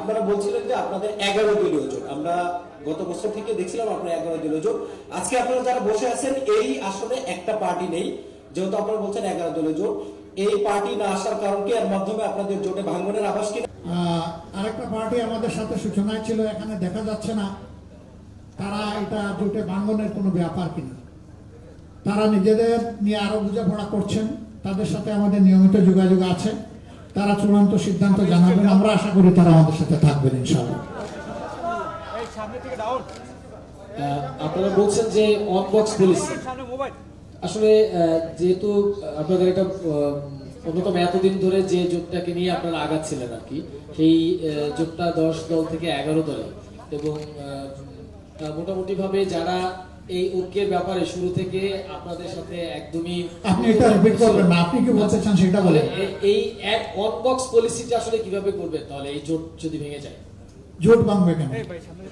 আপনারা বলছিলেন যে আপনাদের 11 দলীয় জোট, আমরা গত বছর থেকে দেখছিলাম আপনারা 11 দলীয় জোট। আজকে আপনারা যারা বসে আছেন এই আসলে একটা পার্টি নেই, যেহেতু আপনারা বলছেন 11 দলীয় জোট, এই পার্টি না আসার কারণ কি, এর মাধ্যমে আপনাদের জোটে ভাঙনের আভাস কি? আরেকটা পার্টি আমাদের সাথে সূচনায় ছিল, এখানে দেখা যাচ্ছে না তারা এটা জোটে ভাঙনের কোনো ব্যাপার কিনা। তারা নিজেদের নিয়ে আরো বোঝাপড়া করছেন, তাদের সাথে আমাদের নিয়মিত যোগাযোগ আছে, তারা চূড়ান্ত সিদ্ধান্ত জানাবেন। আমরা আশা করি তারা আমাদের সাথে থাকবেন ইনশাআল্লাহ। আপনারা বলছেন যে অন বক্স পলিসি, আসলে যেহেতু আপনাদের একটা অন্যতম এতদিন ধরে যে জোটটাকে নিয়ে আপনারা আগাচ্ছিলেন আর কি, সেই জোটটা 10 দল থেকে 11 দলে, এবং মোটামুটি ভাবে যারা এই ঐক্যের ব্যাপারে শুরু থেকে আপনাদের সাথে একদমই, আপনি এটা রিপিট করবেন না, আপনি কি বলতে চান সেটা বলেন। এই এক অন বক্স পলিসিটা আসলে কিভাবে করবেন তাহলে এই জোট যদি ভেঙে যায়? জোট ভাঙবে কেন?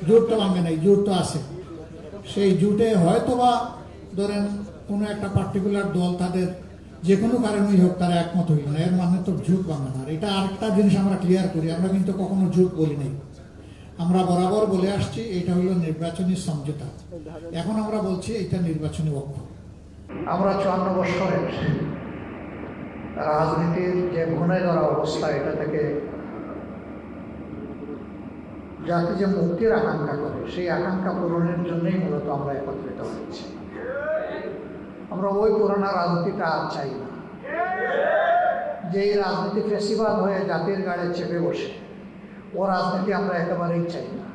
জোট তো ভাঙবে নাই, জোট তো আছে। সেই জোটে হয়তোবা ধরেন কোনো একটা পার্টিকুলার দল তাদের যে কোনো কারণেই হোক তারা একমত হইল না, এর মানে তো জোট ভাঙবে না। এটা আরেকটা জিনিস আমরা ক্লিয়ার করি, আমরা কিন্তু কখনো জোট বলি নাই। আমরা বরাবর বলে আসছি এটা হলো নির্বাচনী সমঝোতা, এখন আমরা বলছি এটা নির্বাচনী ঐক্য। আমরা 54 বছরের রাজনীতির যে ঘুণে ধরা অবস্থা, এটা থেকে জাতি যে মুক্তির আকাঙ্ক্ষা করে, সেই আকাঙ্ক্ষা পূরণের জন্যই মূলত আমরা একত্রিত হয়েছি। আমরা ওই পুরোনো রাজনীতিটা আর চাই না, যেই রাজনীতি ফেসিবাদ হয়ে জাতির গাড়ে চেপে বসে, ও রাজনীতি আমরা একেবারেই চাই না।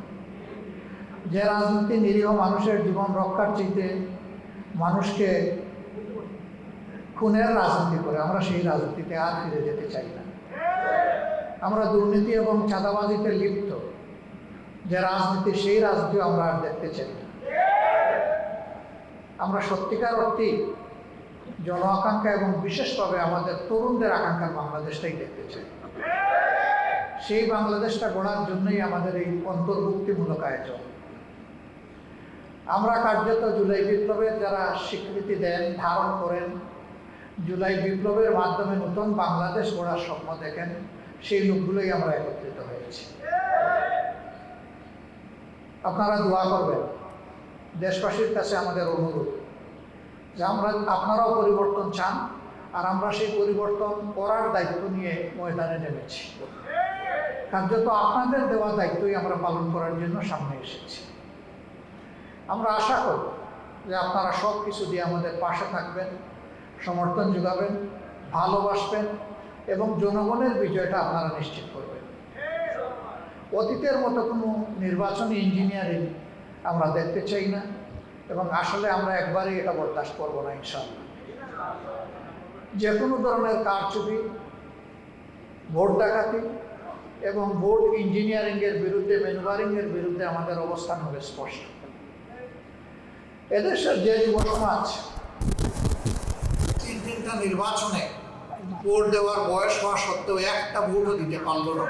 যে রাজনীতি নিরীহ মানুষের জীবন রক্ষার চাইতে মানুষকে খুনের রাজনীতি করে, আমরা সেই রাজনীতিতে আর ফিরে যেতে চাই না। আমরা দুর্নীতি এবং চাঁদাবাজিতে লিপ্ত যে রাজনীতি, সেই রাজনীতি আমরা আর দেখতে চাই না। আমরা সত্যিকার অর্থেই জন আকাঙ্ক্ষা এবং বিশেষভাবে আমাদের তরুণদের আকাঙ্ক্ষার বাংলাদেশটাই দেখতে চাই। সেই বাংলাদেশটা গড়ার জন্যই আমাদের এই অন্তর্ভুক্তিমূলক আয়োজন। আমরা কার্যত জুলাই বিপ্লবের যারা স্বীকৃতি দেন, ধারণ করেন, জুলাই বিপ্লবের মাধ্যমে নতুন বাংলাদেশ গড়ার স্বপ্ন দেখেন, সেই লোকগুলোই আমরা একত্রিত হয়েছি। আপনারা দোয়া করবেন। দেশবাসীর কাছে আমাদের অনুরোধ যে আপনারাও পরিবর্তন চান, আর আমরা সেই পরিবর্তন করার দায়িত্ব নিয়ে ময়দানে নেমেছি। কার্যত আপনাদের দেওয়া দায়িত্বই আমরা পালন করার জন্য সামনে এসেছি। আমরা আশা করব যে আপনারা সব কিছু দিয়ে আমাদের পাশে থাকবেন, সমর্থন যোগাবেন, ভালোবাসবেন এবং জনগণের বিজয়টা আপনারা নিশ্চিত করবেন। অতীতের মতো কোনো নির্বাচনী ইঞ্জিনিয়ারিং আমরা দেখতে চাই না, এবং আসলে আমরা একবারই এটা বরদাস্ত করব না ইনশাআল্লাহ। যে কোনো ধরনের কারচুপি, ভোট ডাকাতি এবং ভোট ইঞ্জিনিয়ারিংয়ের বিরুদ্ধে, ম্যানুভারিংয়ের বিরুদ্ধে আমাদের অবস্থান হবে স্পষ্ট। এদেশের যে যুব সমাজ 3টা নির্বাচনে ভোট দেওয়ার বয়স হওয়া সত্ত্বেও একটা ভোটও দিতে পারল না,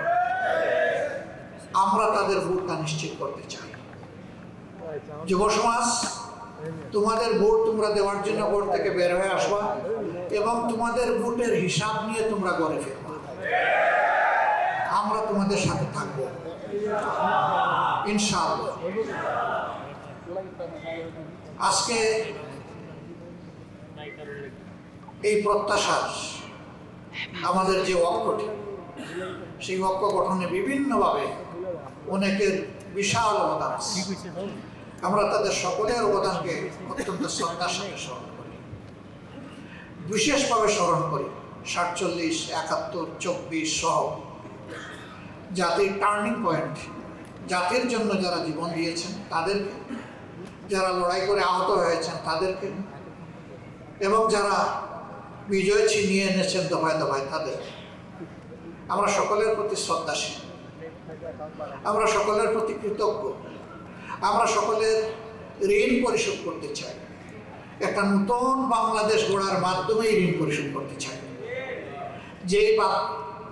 আমরা তাদের ভোটটা নিশ্চিত করতে চাই। যুব সমাজ, তোমাদের ভোট তোমরা দেওয়ার জন্য ভোট থেকে বের হয়ে আসবা এবং তোমাদের ভোটের হিসাব নিয়ে তোমরা ঘরে ফিরবা। আমরা তোমাদের সাথে থাকবো ইনশাআল্লাহ। আজকে এই প্রত্যাশা, আমাদের যে ঐক্যটি, সেই ঐক্য গঠনে বিভিন্নভাবে অনেকের বিশাল অবদান আছে। আমরা তাদের সকলের অবদানকে অত্যন্ত শ্রদ্ধার সাথে স্মরণ করি, বিশেষভাবে স্মরণ করি 47, 71, 24 সহ জাতির টার্নিং পয়েন্ট, জাতির জন্য যারা জীবন দিয়েছেন তাদেরকে, যারা লড়াই করে আহত হয়েছেন তাদেরকে, এবং যারা বিজয় ছিনিয়ে এনেছেন দফায় দফায় তাদের। আমরা সকলের প্রতি শ্রদ্ধাশীল, আমরা সকলের প্রতি কৃতজ্ঞ। আমরা সকলের ঋণ পরিশোধ করতে চাই, একটা নতুন বাংলাদেশ গড়ার মাধ্যমেই ঋণ পরিশোধ করতে চাই।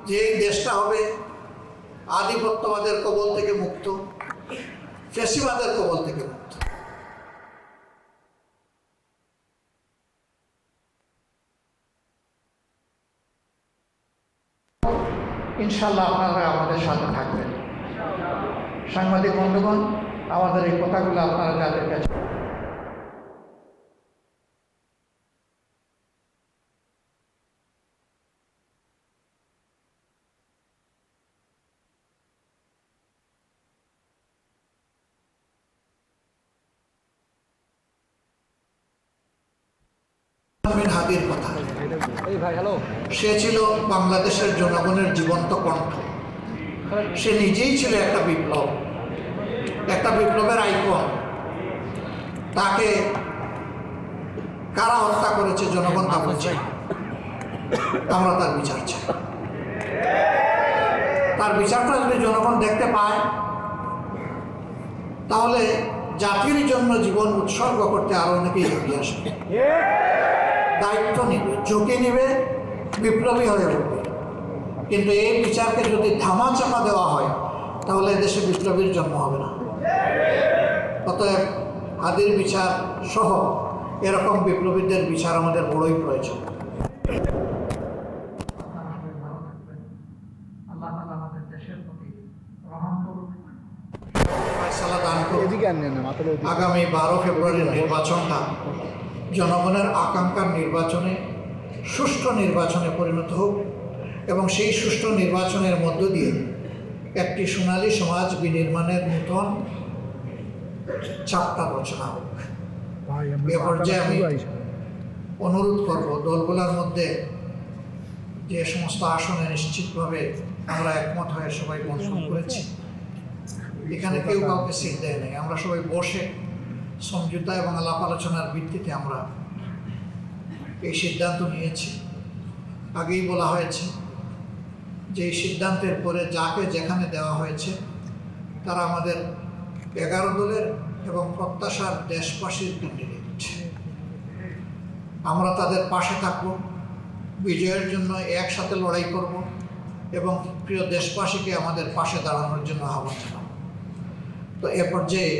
যে দেশটা হবে আধিপত্যবাদের কবল থেকে মুক্ত, ফ্যাসিবাদের কবল থেকে মুক্ত। ইনশাআল্লাহ আপনারা আমাদের সাথে থাকবেন। সাংবাদিক বন্ধুগণ, আমাদের এই কথাগুলো আপনারা যাদের কাছে হাদির কথা, সে ছিল বাংলাদেশের জনগণের জীবন্ত কণ্ঠ। সে নিজেই ছিল একটা বিপ্লব, একটা বিপ্লবের আইকন। তাকে কারা হত্যা করেছে জনগণ তা বলছে। আমরা তার বিচার চাই। তার বিচারটা যদি জনগণ দেখতে পায়, তাহলে জাতির জন্য জীবন উৎসর্গ করতে আরো অনেকেই এগিয়ে আসবে, দায়িত্ব নিবে, ঝুঁকি নিবে, বিপ্লবী হয়ে উঠবে। কিন্তু এই বিচারকে যদি ধামাচাপা দেওয়া হয়, তাহলে দেশে বিপ্লবীর জন্ম হবে না। অতএব হাদির বিচার সহ এরকম বিপ্লবীদের বিচার আমাদের বড়ই প্রয়োজন। আগামী 12 ফেব্রুয়ারির নির্বাচনটা জনগণের আকাঙ্ক্ষার নির্বাচনে, সুষ্ঠু নির্বাচনে পরিণত হোক এবং সেই সুষ্ঠু নির্বাচনের মধ্য দিয়ে একটি সোনালী সমাজ বিনির্মাণের নতুন চাপটা রচনা হোক। এ পর্যায়ে আমি অনুরোধ করব, দলগুলোর মধ্যে যে সমস্ত আসনে নিশ্চিতভাবে আমরা একমত হয়ে সবাই মঞ্জুর করেছি, এখানে কেউ কাউকে সিট দেয় নাই। আমরা সবাই বসে সমঝোতা এবং আলাপ আলোচনার ভিত্তিতে আমরা এই সিদ্ধান্ত নিয়েছি। আগেই বলা হয়েছে যে এই সিদ্ধান্তের পরে যাকে যেখানে দেওয়া হয়েছে তারা আমাদের 11 দলের এবং প্রত্যাশার দেশবাসীর ক্যান্ডিডেট। আমরা তাদের পাশে থাকব, বিজয়ের জন্য একসাথে লড়াই করব এবং প্রিয় দেশবাসীকে আমাদের পাশে দাঁড়ানোর জন্য আহ্বান জানাব। তো এ পর্যায়ে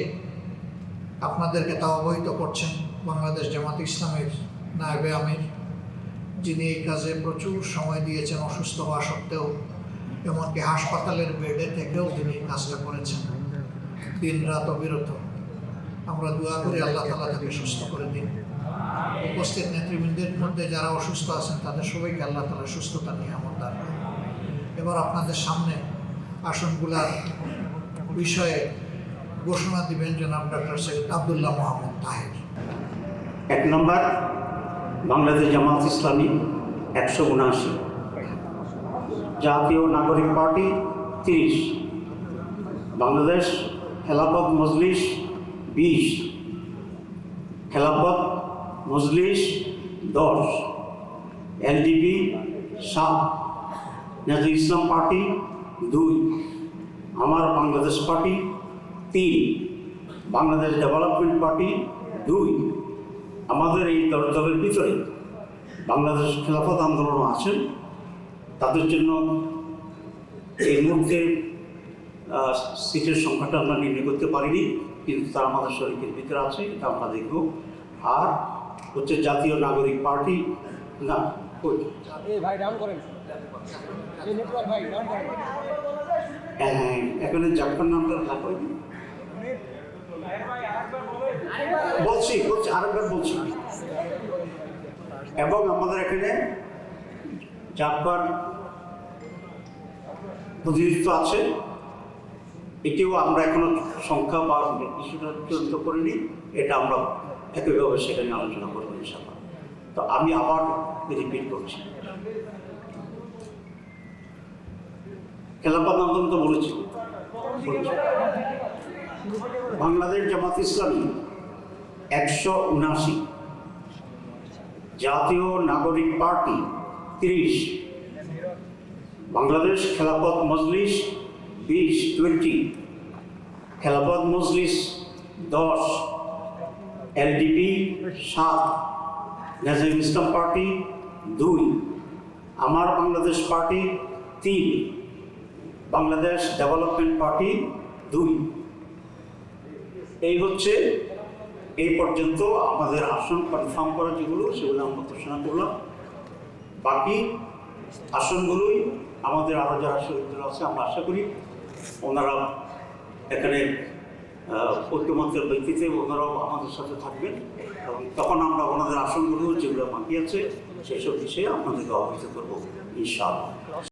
আপনাদেরকে তা অবহিত করছেন বাংলাদেশ জামাত ইসলামের নায়েবে আমির, যিনি এই কাজে প্রচুর সময় দিয়েছেন অসুস্থ হওয়া সত্ত্বেও, এমনকি হাসপাতালের বেডে থেকেও তিনি কাজটা করেছেন দিন রাত অবিরত। আমরা দোয়া করি আল্লাহ তাআলা তাকে সুস্থ করে দিন। উপস্থিত নেতৃবৃন্দের মধ্যে যারা অসুস্থ আছেন তাদের সবাইকে আল্লাহ তাআলা সুস্থতা নিয়ামত দান করেন। এবার আপনাদের সামনে আসনগুলার বিষয়ে ঘোষণা দিবেন জনাব ডক্টর সৈয়দ আব্দুল্লাহ মোহাম্মদ তাহের। 1 নম্বর বাংলাদেশ জামাত ইসলামী 179, জাতীয় নাগরিক পার্টি 30, বাংলাদেশ খেলাফত মজলিস 20, খেলাফত মজলিস 10, এলডিপি 7, জাতীয় ইসলাম পার্টি 2, আমার Bangladesh party 3, Bangladesh development party 2। আমাদের এই দলের ভিতরে বাংলাদেশ খেলাফত আন্দোলন আছেন, তাদের জন্য এই মুহূর্তে সিটের সংখ্যাটা আমরা নির্ণয় করতে পারিনি, কিন্তু তারা আমাদের শরীরের ভিতরে আছে, এটা আমরা দেখব। আর হচ্ছে জাতীয় নাগরিক পার্টি না, এখানে জাফর নামটা বলছি আরেকবার বলছি। এবং আমাদের এখানে জাফর প্রতিনিধিত্ব আছে, এটিও আমরা এখনো সংখ্যা বা ইস্যুটা চূড়ান্ত করিনি, এটা আমরা একইভাবে সেখানে আলোচনা করবো ইনশাআল্লাহ। তো আমি আবার রিপিট করছি, খেলাফত আন্দোলন তো বলেছি। বাংলাদেশ জামাত ইসলামী 179, জাতীয় নাগরিক পার্টি 30, বাংলাদেশ খেলাফত মজলিস 20, খেলাফত মজলিস 10, এলডিপি 7, জাতীয় ইসলাম পার্টি 2, আমার Bangladesh party 3, Bangladesh development party 2। এই হচ্ছে এই পর্যন্ত আমাদের আসন কনফার্ম করা যেগুলো, সেগুলো আমরা ঘোষণা করলাম। বাকি আসনগুলোই আমাদের আরও যারা শহীদরা আছে, আমরা আশা করি ওনারা এখানে ঐক্যমত্যের ভিত্তিতে ওনারাও আমাদের সাথে থাকবেন এবং তখন আমরা ওনাদের আসনগুলো যেগুলো বাকি আছে সেসব বিষয়ে আপনাদেরকে অবহিত করবো ইনশাআল্লাহ।